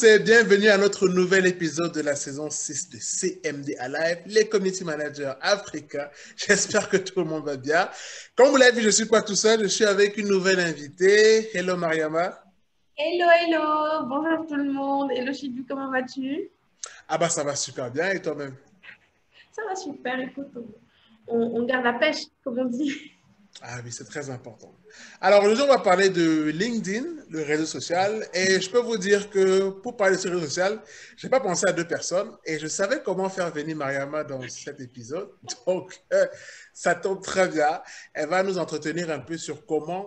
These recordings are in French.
tous et bienvenue à notre nouvel épisode de la saison 6 de CMD Alive, les Community Managers Africa. J'espère que tout le monde va bien. Comme vous l'avez vu, je ne suis pas tout seul, je suis avec une nouvelle invitée. Hello Mariama. Hello, hello, bonjour tout le monde. Hello Chidu, comment vas-tu? Ah bah ça va super bien et toi-même? Ça va super, écoute, on garde la pêche, comme on dit. Ah oui, c'est très important. Alors aujourd'hui, on va parler de LinkedIn, le réseau social. Et je peux vous dire que pour parler de ce réseau social, je n'ai pas pensé à deux personnes et je savais comment faire venir Mariama dans cet épisode. Donc, ça tombe très bien. Elle va nous entretenir un peu sur comment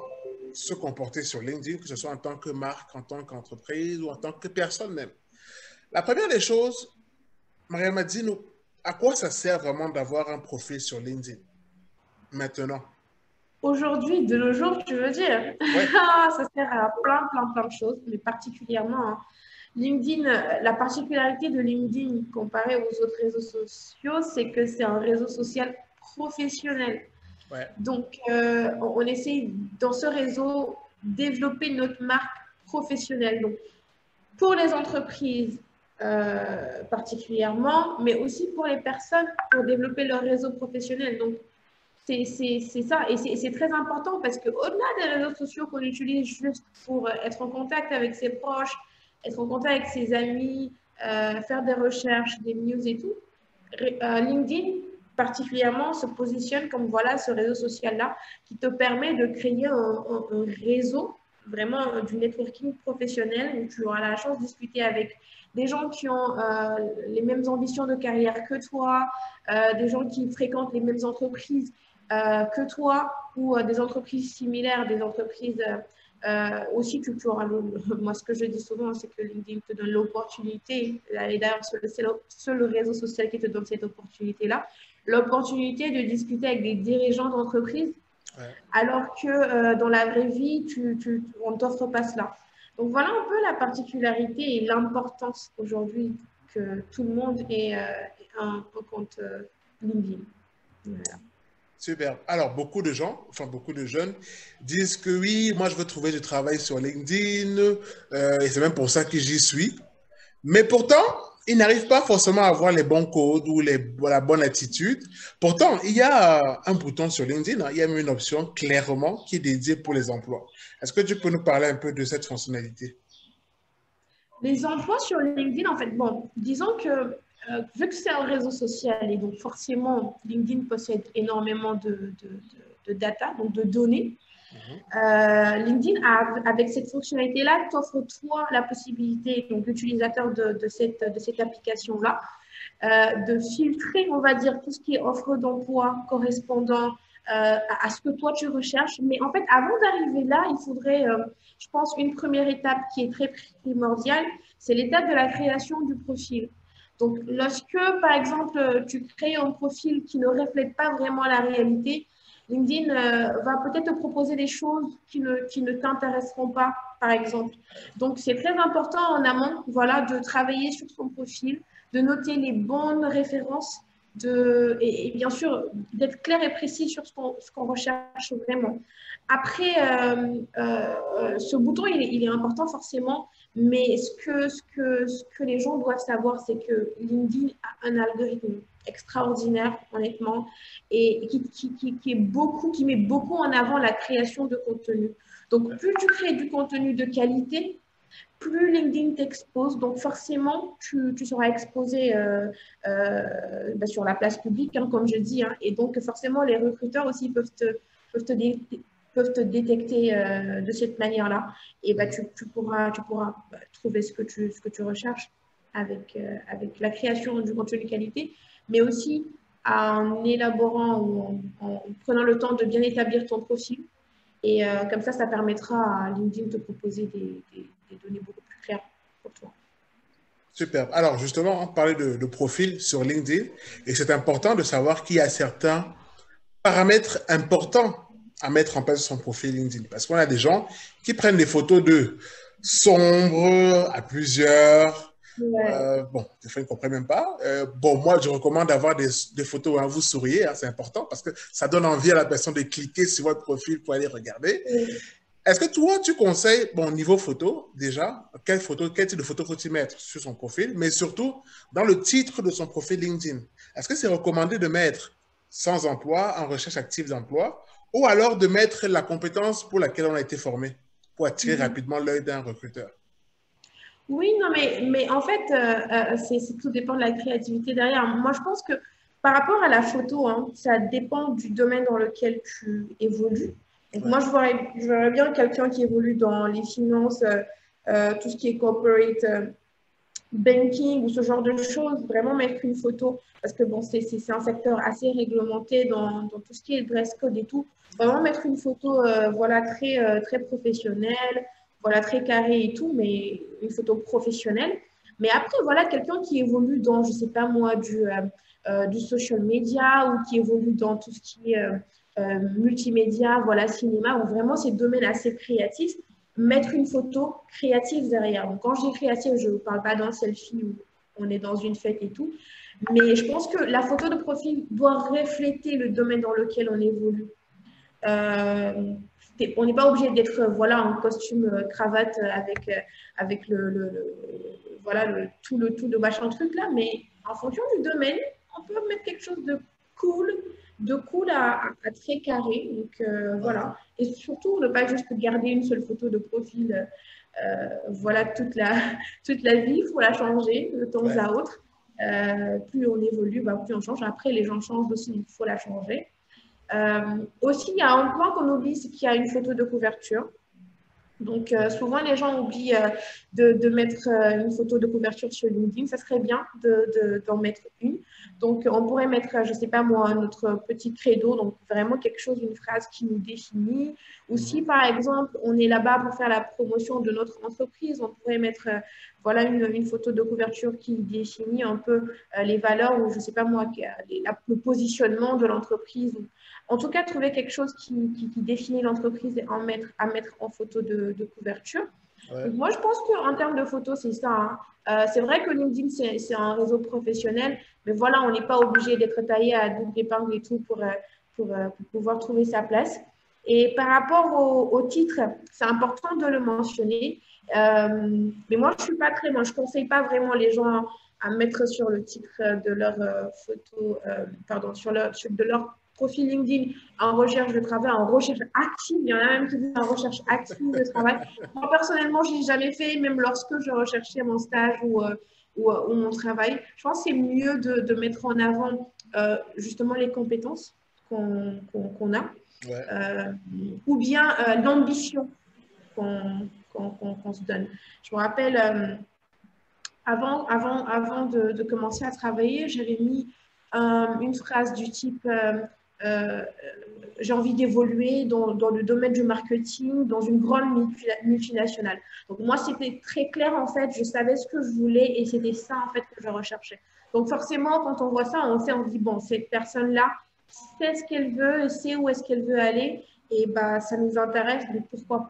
se comporter sur LinkedIn, que ce soit en tant que marque, en tant qu'entreprise ou en tant que personne même. La première des choses, Mariama, dis-nous, à quoi ça sert vraiment d'avoir un profil sur LinkedIn maintenant? Aujourd'hui, de nos jours, tu veux dire? Ouais. Ça sert à plein de choses, mais particulièrement LinkedIn. La particularité de LinkedIn comparé aux autres réseaux sociaux, c'est que c'est un réseau social professionnel. Ouais. Donc, on essaie dans ce réseau développer notre marque professionnelle. Donc, pour les entreprises particulièrement, mais aussi pour les personnes pour développer leur réseau professionnel. Donc, c'est ça. Et c'est très important parce qu'au-delà des réseaux sociaux qu'on utilise juste pour être en contact avec ses proches, être en contact avec ses amis, faire des recherches, des news et tout, LinkedIn particulièrement se positionne comme voilà ce réseau social-là qui te permet de créer un réseau vraiment du networking professionnel où tu auras la chance de discuter avec des gens qui ont les mêmes ambitions de carrière que toi, des gens qui fréquentent les mêmes entreprises que toi ou des entreprises similaires, des entreprises aussi que tu auras moi ce que je dis souvent c'est que LinkedIn te donne l'opportunité et d'ailleurs c'est le seul réseau social qui te donne cette opportunité là, l'opportunité de discuter avec des dirigeants d'entreprise Ouais. alors que dans la vraie vie on ne t'offre pas cela. Donc voilà un peu la particularité et l'importance aujourd'hui que tout le monde ait un compte LinkedIn. Voilà. Super. Alors, beaucoup de gens, enfin beaucoup de jeunes, disent que oui, moi je veux trouver du travail sur LinkedIn, et c'est même pour ça que j'y suis. Mais pourtant, ils n'arrivent pas forcément à avoir les bons codes ou la bonne attitude. Pourtant, il y a un bouton sur LinkedIn, hein, il y a même une option clairement qui est dédiée pour les emplois. Est-ce que tu peux nous parler un peu de cette fonctionnalité? Les emplois sur LinkedIn, en fait, bon, disons que vu que c'est un réseau social et donc forcément LinkedIn possède énormément de data, donc de données, LinkedIn, avec cette fonctionnalité-là, t'offre toi la possibilité, donc l'utilisateur de cette application-là, de filtrer, on va dire, tout ce qui est offre d'emploi correspondant à ce que toi tu recherches. Mais en fait, avant d'arriver là, il faudrait, je pense, une première étape qui est très primordiale, c'est l'étape de la création du profil. Donc, lorsque, par exemple, tu crées un profil qui ne reflète pas vraiment la réalité, LinkedIn va peut-être te proposer des choses qui ne t'intéresseront pas, par exemple. Donc, c'est très important en amont, voilà, de travailler sur son profil, de noter les bonnes références et bien sûr d'être clair et précis sur ce qu'on recherche vraiment. Après, ce bouton, il est important forcément, mais ce que les gens doivent savoir, c'est que LinkedIn a un algorithme extraordinaire, honnêtement, et qui met beaucoup en avant la création de contenu. Donc, plus tu crées du contenu de qualité, plus LinkedIn t'expose. Donc, forcément, tu seras exposé sur la place publique, hein, comme je dis. Hein, et donc, forcément, les recruteurs aussi peuvent te, dé, peuvent te détecter de cette manière-là. Et tu pourras trouver ce que tu recherches avec la création du contenu de qualité, mais aussi en élaborant ou en prenant le temps de bien établir ton profil. Et comme ça permettra à LinkedIn de te proposer des données beaucoup plus claires pour toi. Super. Alors, justement, on parlait de profil sur LinkedIn et c'est important de savoir qu'il y a certains paramètres importants à mettre en place sur son profil LinkedIn. Parce qu'on a des gens qui prennent des photos de sombres à plusieurs. Ouais. Bon, des fois, ils ne comprennent même pas. Bon, moi, je recommande d'avoir des photos où hein, vous souriez. Hein, c'est important parce que ça donne envie à la personne de cliquer sur votre profil pour aller regarder. Oui. Est-ce que toi, tu conseilles, bon, niveau photo, déjà, quel type de photo faut-il mettre sur son profil, mais surtout dans le titre de son profil LinkedIn? Est-ce que c'est recommandé de mettre sans emploi, en recherche active d'emploi, ou alors de mettre la compétence pour laquelle on a été formé, pour attirer rapidement l'œil d'un recruteur? Oui, non, mais en fait, tout dépend de la créativité derrière. Moi, je pense que par rapport à la photo, hein, ça dépend du domaine dans lequel tu évolues. Donc, Ouais. moi, je verrais bien quelqu'un qui évolue dans les finances, tout ce qui est corporate, banking ou ce genre de choses, vraiment mettre une photo, parce que bon, c'est un secteur assez réglementé dans tout ce qui est dress code et tout. Vraiment mettre une photo voilà, très professionnelle, voilà, très carrée et tout, mais une photo professionnelle. Mais après, voilà, quelqu'un qui évolue dans, je sais pas moi, du social media ou qui évolue dans tout ce qui est multimédia, voilà, cinéma, ou vraiment ces domaines assez créatifs, mettre une photo créative derrière. Donc, quand je dis créative, je ne parle pas d'un selfie où on est dans une fête et tout. Mais je pense que la photo de profil doit refléter le domaine dans lequel on évolue. Euh, on n'est pas obligé d'être voilà, en costume cravate avec voilà, tout le machin truc là, mais en fonction du domaine, on peut mettre quelque chose de cool à très carré. Donc Ouais. voilà. Et surtout, ne pas juste garder une seule photo de profil voilà, toute la vie, il faut la changer de temps Ouais. à autre. Plus on évolue, bah, plus on change. Après, les gens changent aussi, il faut la changer. Aussi, il y a un point qu'on oublie, c'est qu'il y a une photo de couverture. Donc, souvent, les gens oublient de mettre une photo de couverture sur LinkedIn. Ça serait bien d'en mettre une. Donc, on pourrait mettre, je ne sais pas moi, notre petit credo, donc vraiment quelque chose, une phrase qui nous définit. Ou si, Mhm. par exemple, on est là-bas pour faire la promotion de notre entreprise, on pourrait mettre voilà, une photo de couverture qui définit un peu les valeurs ou, je ne sais pas moi, le positionnement de l'entreprise. En tout cas, trouver quelque chose qui définit l'entreprise et à mettre en photo de couverture. Ouais. Donc, moi, je pense qu'en termes de photos, c'est ça. Hein. C'est vrai que LinkedIn, c'est un réseau professionnel, mais voilà, on n'est pas obligé d'être taillé à double épingle et tout pour pouvoir trouver sa place. Et par rapport au titre, c'est important de le mentionner. Mais moi, je suis pas très, moi, je conseille pas vraiment les gens à mettre sur le titre de leur photo, pardon, de leur profil LinkedIn en recherche de travail, en recherche active. Il y en a même qui disent en recherche active de travail. Moi, personnellement, je n'ai jamais fait, même lorsque je recherchais mon stage ou mon travail. Je pense que c'est mieux de mettre en avant justement les compétences qu'on a Ouais. euh, ou bien l'ambition qu'on se donne. Je me rappelle, avant de commencer à travailler, j'avais mis une phrase du type euh, j'ai envie d'évoluer dans le domaine du marketing, dans une grande multinationale. Donc moi, c'était très clair en fait, je savais ce que je voulais et c'était ça en fait que je recherchais. Donc forcément, quand on voit ça, on se dit, bon, cette personne-là sait ce qu'elle veut, sait où est-ce qu'elle veut aller et bah, ça nous intéresse, donc pourquoi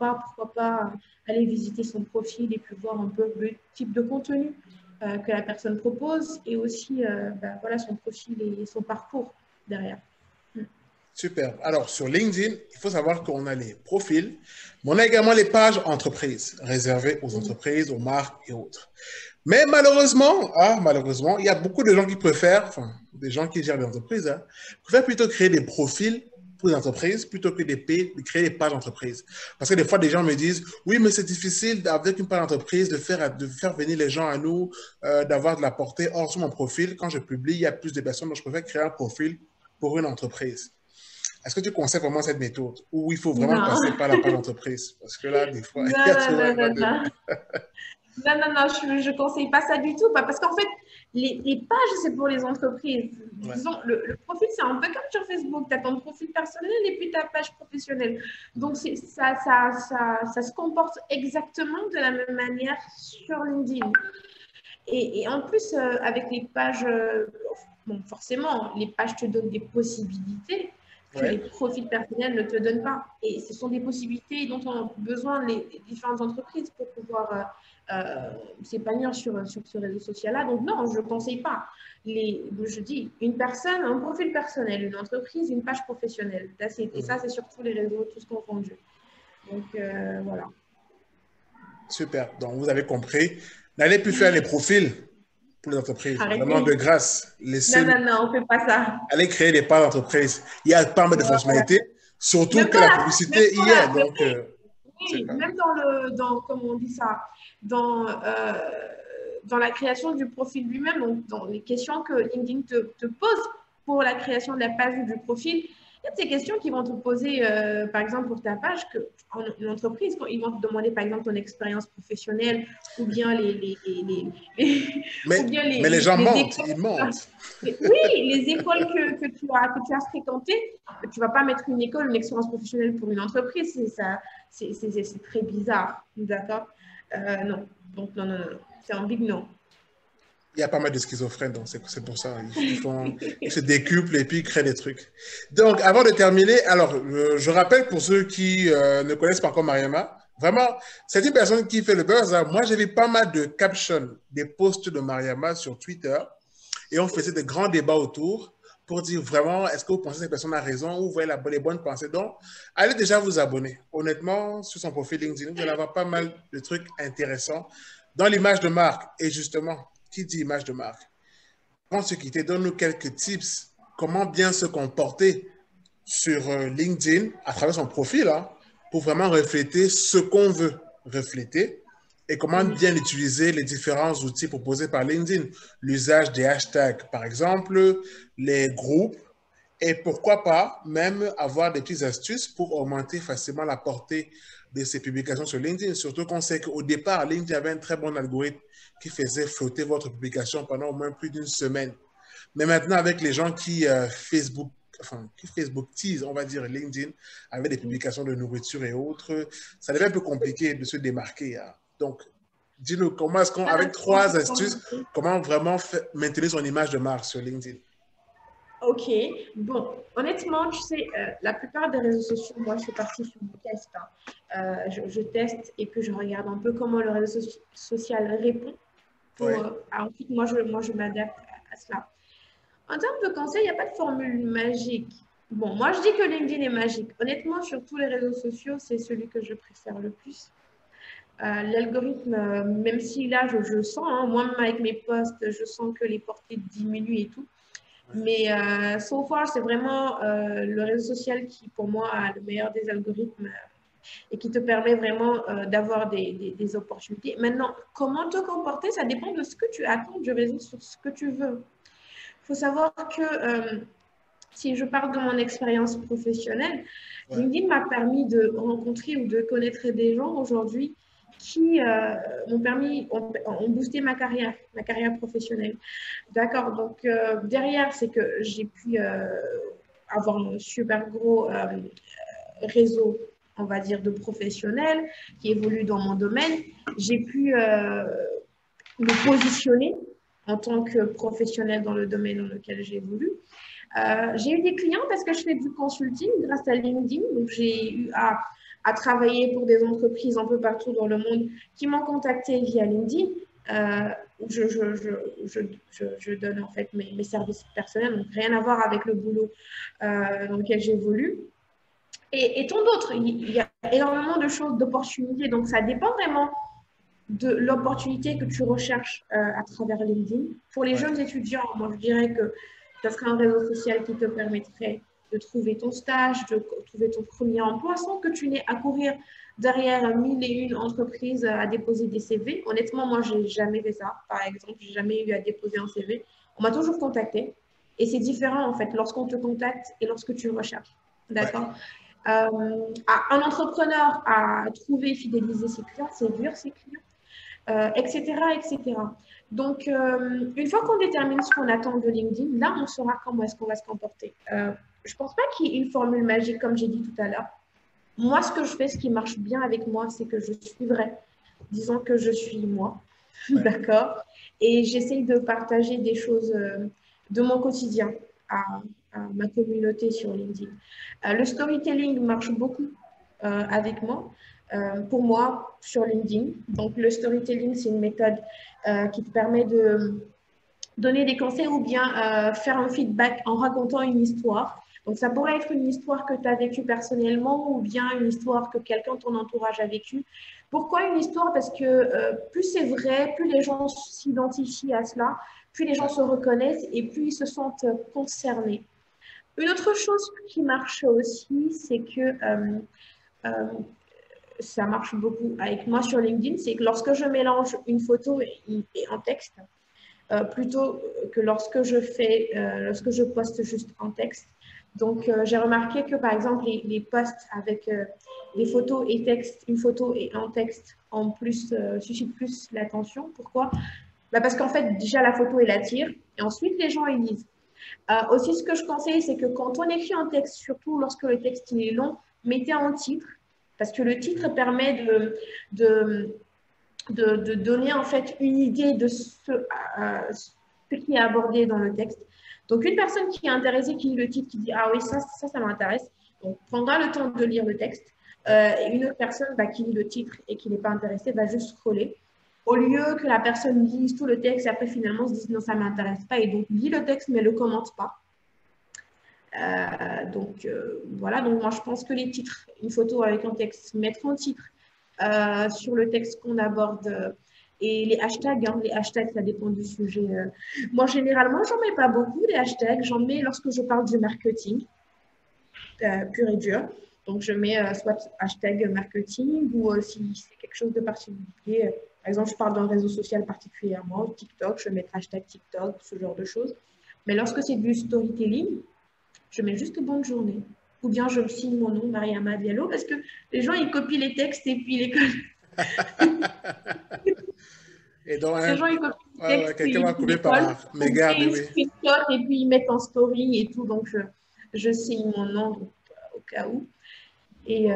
pas aller visiter son profil et puis voir un peu le type de contenu que la personne propose et aussi bah, voilà, son profil et son parcours derrière. Super. Alors, sur LinkedIn, il faut savoir qu'on a les profils, mais on a également les pages entreprises, réservées aux Mm. entreprises, aux marques et autres. Mais malheureusement, malheureusement, il y a beaucoup de gens qui préfèrent, enfin, des gens qui gèrent des entreprises, préfèrent plutôt créer des profils pour les entreprises plutôt que de créer des pages entreprises. Parce que des fois, des gens me disent, oui, mais c'est difficile avec une page entreprise de faire venir les gens à nous, d'avoir de la portée. Or, sur mon profil, quand je publie, il y a plus de personnes, donc je préfère créer un profil pour une entreprise. Est-ce que tu conseilles vraiment cette méthode ou il faut vraiment Non. passer par la page entreprise? Parce que là, des fois, il y Non, a non, souvent non, un non, de... non. Non, non, non, je ne conseille pas ça du tout. Parce qu'en fait, les pages, c'est pour les entreprises. Ouais. Disons, le profil, c'est un peu comme sur Facebook. Tu as ton profil personnel et puis ta page professionnelle. Donc, ça se comporte exactement de la même manière sur LinkedIn. Et en plus, avec les pages, bon, forcément, les pages te donnent des possibilités que les Ouais. profils personnels ne te donnent pas. Et ce sont des possibilités dont ont besoin les différentes entreprises pour pouvoir s'épanouir sur ce réseau social-là. Donc non, je ne conseille pas. Je dis, une personne, un profil personnel, une entreprise, une page professionnelle. Et ça, c'est sur tous les réseaux, tous confondus. Donc, voilà. Super. Donc, vous avez compris. N'allez plus faire les profils pour les entreprises. Vraiment de Arrêtez. grâce. Non, Laissez, non, non, on ne fait pas ça. allez créer des pages d'entreprise. Il y a pas mal de Voilà. fonctionnalités, surtout Même que dans la la, même publicité dans y est. la, Donc, c'est oui, pas. même comment on dit ça, dans la création du profil lui-même, donc dans les questions que LinkedIn te pose pour la création de la page ou du profil, il y a de ces questions qui vont te poser, par exemple, pour ta page, que en entreprise, quand ils vont te demander, par exemple, ton expérience professionnelle ou bien ou bien Mais les gens les mentent. écoles. Ils mentent. Oui, les écoles que tu as fréquentées, tu ne vas pas mettre une école, une expérience professionnelle pour une entreprise. C'est très bizarre. D'accord? Non. Donc, non, non, non. C'est un big non. Il y a pas mal de schizophrènes, donc c'est pour ça. Ils se décuplent et puis ils créent des trucs. Donc, avant de terminer, alors, je rappelle pour ceux qui ne connaissent pas encore Mariama, vraiment, c'est une personne qui fait le buzz, hein. Moi, j'ai vu pas mal de captions, des posts de Mariama sur Twitter et on faisait de grands débats autour pour dire vraiment, est-ce que vous pensez que cette personne a raison ou vous voyez les bonnes pensées. Donc, allez déjà vous abonner. Honnêtement, sur son profil LinkedIn, vous allez avoir pas mal de trucs intéressants dans l'image de marque. Et justement, qui dit image de marque? Avant de se quitter, donne-nous quelques tips. Comment bien se comporter sur LinkedIn à travers son profil, hein, pour vraiment refléter ce qu'on veut refléter et comment bien utiliser les différents outils proposés par LinkedIn. L'usage des hashtags, par exemple, les groupes et pourquoi pas même avoir des petites astuces pour augmenter facilement la portée de ces publications sur LinkedIn. Surtout qu'on sait qu'au départ, LinkedIn avait un très bon algorithme qui faisait flotter votre publication pendant au moins plus d'une semaine. Mais maintenant, avec les gens qui Facebook tease, on va dire LinkedIn, avec des publications de nourriture et autres, ça devient un peu compliqué de se démarquer, hein. Donc, dis-nous, comment est-ce qu'on, avec trois astuces, comment vraiment maintenir son image de marque sur LinkedIn? Ok, bon, honnêtement, tu sais, la plupart des réseaux sociaux, moi, je suis partie sur du test, hein. Je teste et puis je regarde un peu comment le réseau social répond. Oui, Ensuite, moi, je m'adapte à cela. En termes de conseils, il n'y a pas de formule magique. Bon, moi, je dis que LinkedIn est magique. Honnêtement, sur tous les réseaux sociaux, c'est celui que je préfère le plus. L'algorithme, même si là, je sens, hein, moi-même avec mes posts, je sens que les portées diminuent et tout. Mais so far, c'est vraiment le réseau social qui, pour moi, a le meilleur des algorithmes et qui te permet vraiment d'avoir des opportunités. Maintenant, comment te comporter, ça dépend de ce que tu attends du réseau sur ce que tu veux. Il faut savoir que si je parle de mon expérience professionnelle, ouais, LinkedIn m'a permis de rencontrer ou de connaître des gens aujourd'hui qui ont boosté ma carrière professionnelle. D'accord, donc derrière, c'est que j'ai pu avoir un super gros réseau, on va dire, de professionnels qui évoluent dans mon domaine. J'ai pu me positionner en tant que professionnel dans le domaine dans lequel j'évolue. J'ai eu des clients parce que je fais du consulting grâce à LinkedIn. Donc, j'ai eu à travailler pour des entreprises un peu partout dans le monde qui m'ont contacté via LinkedIn. Où je donne en fait mes services personnels, donc rien à voir avec le boulot dans lequel j'évolue. Et tant d'autres, il y a énormément de choses, d'opportunités. Donc, ça dépend vraiment de l'opportunité que tu recherches à travers LinkedIn. Pour les ouais. jeunes étudiants, moi, je dirais que ça serait un réseau social qui te permettrait de trouver ton stage, de trouver ton premier emploi sans que tu n'aies à courir derrière mille et une entreprises à déposer des CV. Honnêtement, moi, je n'ai jamais fait ça. Par exemple, je n'ai jamais eu à déposer un CV. On m'a toujours contacté. Et c'est différent, en fait, lorsqu'on te contacte et lorsque tu recherches. Ouais. D'accord? Un entrepreneur à trouver et fidéliser ses clients, séduire ses clients, etc., etc. Donc, une fois qu'on détermine ce qu'on attend de LinkedIn, là, on saura comment est-ce qu'on va se comporter. Je ne pense pas qu'il y ait une formule magique, comme j'ai dit tout à l'heure. Moi, ce que je fais, ce qui marche bien avec moi, c'est que je suis vraie. Disons que je suis moi, Ouais. d'accord? Et j'essaye de partager des choses de mon quotidien à ma communauté sur LinkedIn. Le storytelling marche beaucoup avec moi. Pour moi, sur LinkedIn. Donc, le storytelling, c'est une méthode qui te permet de donner des conseils ou bien faire un feedback en racontant une histoire. Donc, ça pourrait être une histoire que tu as vécue personnellement ou bien une histoire que quelqu'un de ton entourage a vécue. Pourquoi une histoire? Parce que plus c'est vrai, plus les gens s'identifient à cela, plus les gens se reconnaissent et plus ils se sentent concernés. Une autre chose qui marche aussi, c'est que euh, ça marche beaucoup avec moi sur LinkedIn, c'est que lorsque je mélange une photo et un texte, plutôt que lorsque je poste juste en texte. Donc, j'ai remarqué que, par exemple, les posts avec des photos et texte, une photo et un texte en plus suscitent plus l'attention. Pourquoi? Parce qu'en fait, déjà, la photo, elle attire et ensuite, les gens, ils lisent. Aussi, ce que je conseille, c'est que quand on écrit un texte, surtout lorsque le texte il est long, mettez un titre parce que le titre permet de donner en fait une idée de ce qui est abordé dans le texte. Donc, une personne qui est intéressée, qui lit le titre, qui dit « Ah oui, ça m'intéresse », donc prendra le temps de lire le texte. Et une autre personne qui lit le titre et qui n'est pas intéressée va juste scroller. Au lieu que la personne lise tout le texte et après finalement se dise « Non, ça ne m'intéresse pas » et donc lit le texte mais ne le commente pas. Voilà, donc moi je pense que les titres, une photo avec un texte, mettre un titre sur le texte qu'on aborde et les hashtags, ça dépend du sujet. Moi généralement, j'en mets pas beaucoup des hashtags, j'en mets lorsque je parle du marketing pur et dur. Donc je mets soit hashtag marketing ou si c'est quelque chose de particulier. Par exemple, je parle d'un réseau social particulièrement, TikTok, je vais mettre hashtag TikTok, ce genre de choses. Mais lorsque c'est du storytelling, je mets juste bonne journée. Ou bien je signe mon nom, Mariama Diallo, parce que les gens, ils copient les textes et puis les collent. Et donc, Les gens, ils copient les textes et quelqu'un va puis couper les collent. par mégarde, Ils oui. screenshot et puis ils mettent en story et tout. Donc, je signe mon nom donc, au cas où. Et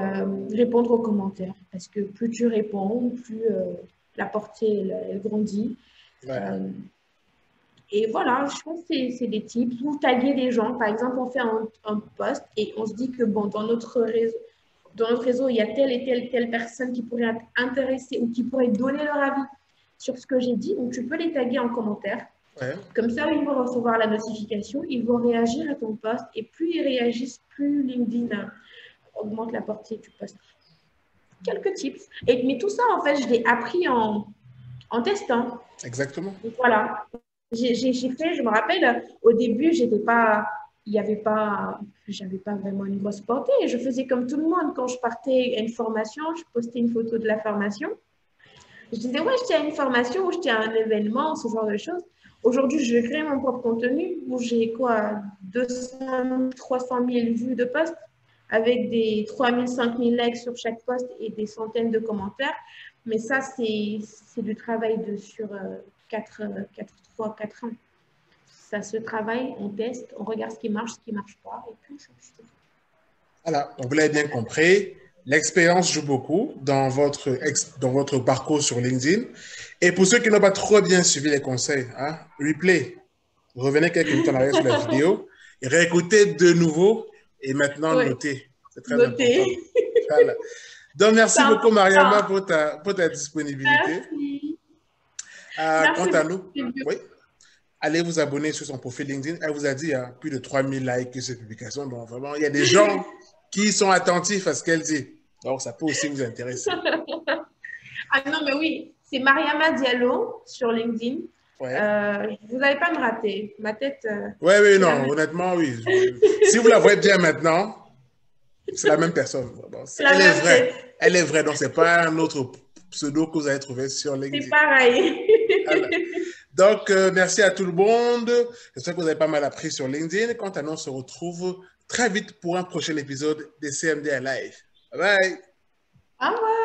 répondre aux commentaires. Parce que plus tu réponds, plus la portée, elle grandit. Ouais. Et voilà, je pense que c'est des tips. Vous taguez des gens. Par exemple, on fait un post et on se dit que bon, dans notre réseau, il y a telle et telle personne qui pourrait être intéressée ou qui pourrait donner leur avis sur ce que j'ai dit. Donc, tu peux les taguer en commentaire. Ouais. Comme ça, ils vont recevoir la notification, ils vont réagir à ton post. Et plus ils réagissent, plus LinkedIn augmente la portée du post. Quelques tips. Mais tout ça, en fait, je l'ai appris en testant. Exactement. Donc, voilà. J'ai fait, je me rappelle, au début, j'avais pas vraiment une grosse portée. Je faisais comme tout le monde. Quand je partais à une formation, je postais une photo de la formation. Je disais, ouais, je tiens à une formation ou je tiens à un événement, ce genre de choses. Aujourd'hui, je crée mon propre contenu où j'ai 200 300 000 vues de posts avec des 3 000, 5 000 likes sur chaque post et des centaines de commentaires. Mais ça, c'est du travail sur 3, 4 ans. Ça se travaille, on teste, on regarde ce qui marche pas, et puis on change. Voilà, donc vous l'avez bien compris, l'expérience joue beaucoup dans votre parcours sur LinkedIn. Et pour ceux qui n'ont pas trop bien suivi les conseils, replay, revenez quelques minutes en arrière sur la vidéo et réécoutez de nouveau et maintenant notez. C'est très important. Voilà. Donc, merci beaucoup, Mariama, pour ta disponibilité. Merci. Quant à nous, oui, allez vous abonner sur son profil LinkedIn. Elle vous a dit, il y a plus de 3000 likes sur cette publication. Donc, vraiment, il y a des gens qui sont attentifs à ce qu'elle dit. Donc, ça peut aussi vous intéresser. Ah non, mais oui, c'est Mariama Diallo sur LinkedIn. Ouais. Vous n'allez pas me rater. Ma tête. Oui, non, honnêtement, oui. Si vous la voyez bien maintenant, c'est la même personne. Bon, elle est vraie. Elle est vraie. Donc, ce n'est pas un autre pseudo que vous allez trouver sur LinkedIn. C'est pareil. Voilà. Donc, merci à tout le monde. J'espère que vous avez pas mal appris sur LinkedIn. Quant à nous, on se retrouve très vite pour un prochain épisode des CMD Live. Bye bye. Au revoir.